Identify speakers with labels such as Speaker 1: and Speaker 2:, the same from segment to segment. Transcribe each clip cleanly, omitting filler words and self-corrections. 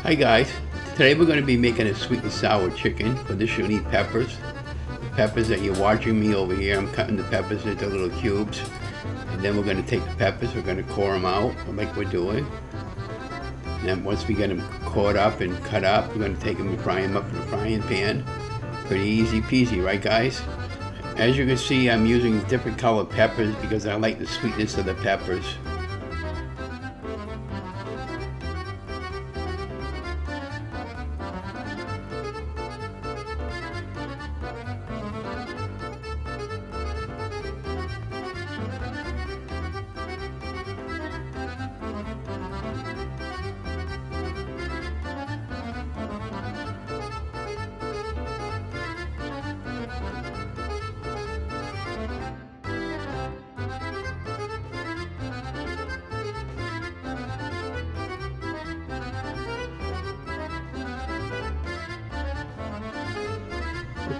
Speaker 1: Hi guys, today we're going to be making a sweet and sour chicken. For this you'll need peppers. The peppers that you're watching me over here, I'm cutting the peppers into little cubes. And then we're going to take the peppers, we're going to core them out like we're doing. And then once we get them cored up and cut up, we're going to take them and fry them up in a frying pan. Pretty easy peasy, right guys? As you can see, I'm using different colored peppers because I like the sweetness of the peppers.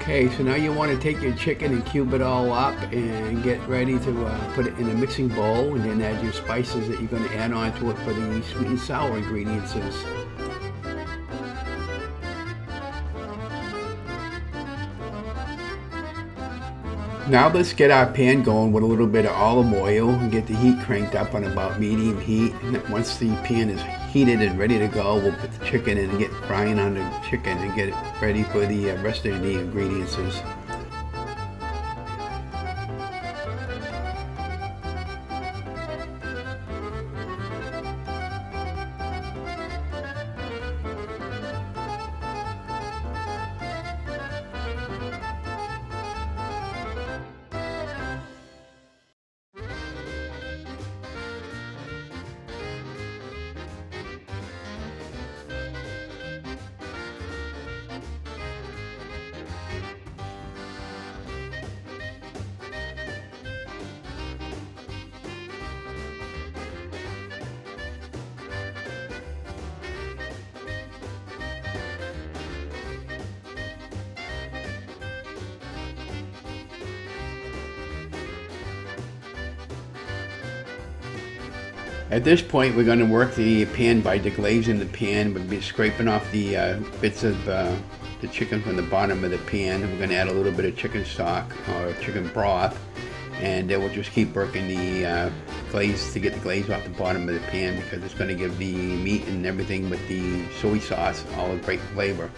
Speaker 1: Okay, so now you want to take your chicken and cube it all up and get ready to put it in a mixing bowl, and then add your spices that you're going to add on to it for the sweet and sour ingredients. Now let's get our pan going with a little bit of olive oil and get the heat cranked up on about medium heat. And once the pan is heated and ready to go, we'll put the chicken in and get frying on the chicken and get it ready for the rest of the ingredients. At this point, we're going to work the pan by deglazing the pan. We'll be scraping off the bits of the chicken from the bottom of the pan. We're going to add a little bit of chicken stock or chicken broth, and then we'll just keep working the glaze to get the glaze off the bottom of the pan, because it's going to give the meat and everything with the soy sauce all a great flavor.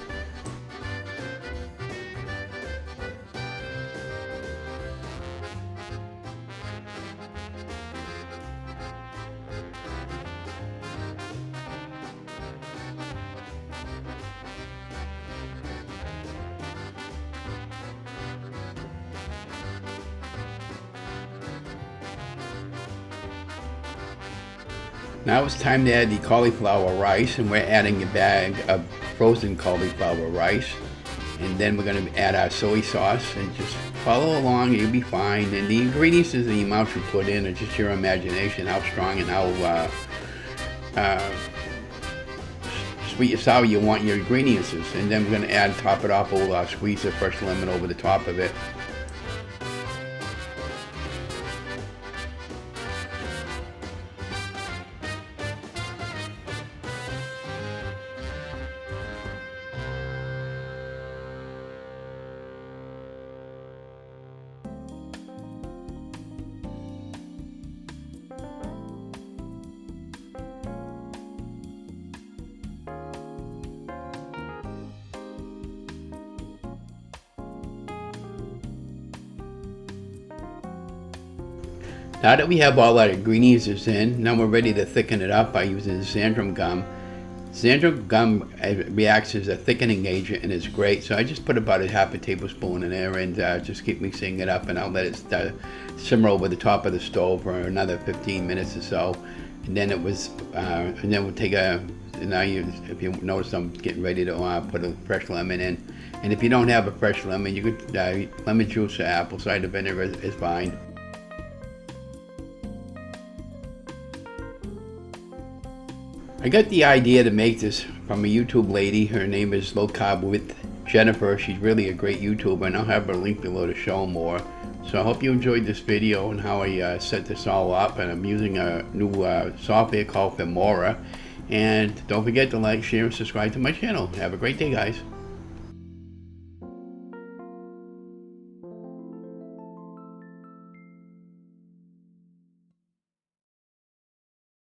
Speaker 1: Now it's time to add the cauliflower rice, and we're adding a bag of frozen cauliflower rice. And then we're going to add our soy sauce, and just follow along, you'll be fine. And the ingredients and the amounts you put in are just your imagination, how strong and how sweet or sour you want your ingredients. And then we're going to top it off, we'll squeeze a fresh lemon over the top of it. Now that we have all our ingredients in, now we're ready to thicken it up by using xanthan gum. Xanthan gum reacts as a thickening agent and is great, so I just put about a half a tablespoon in there and just keep mixing it up, and I'll let it simmer over the top of the stove for another 15 minutes or so. And then and then we'll take if you notice, I'm getting ready to put a fresh lemon in. And if you don't have a fresh lemon, you could lemon juice or apple cider vinegar is fine. I got the idea to make this from a YouTube lady. Her name is Low-Carb with Jennifer. She's really a great YouTuber, and I'll have her link below to show more. So I hope you enjoyed this video and how I set this all up. And I'm using a new software called Filmora, And don't forget to like, share, and subscribe to my channel. Have a great day, guys.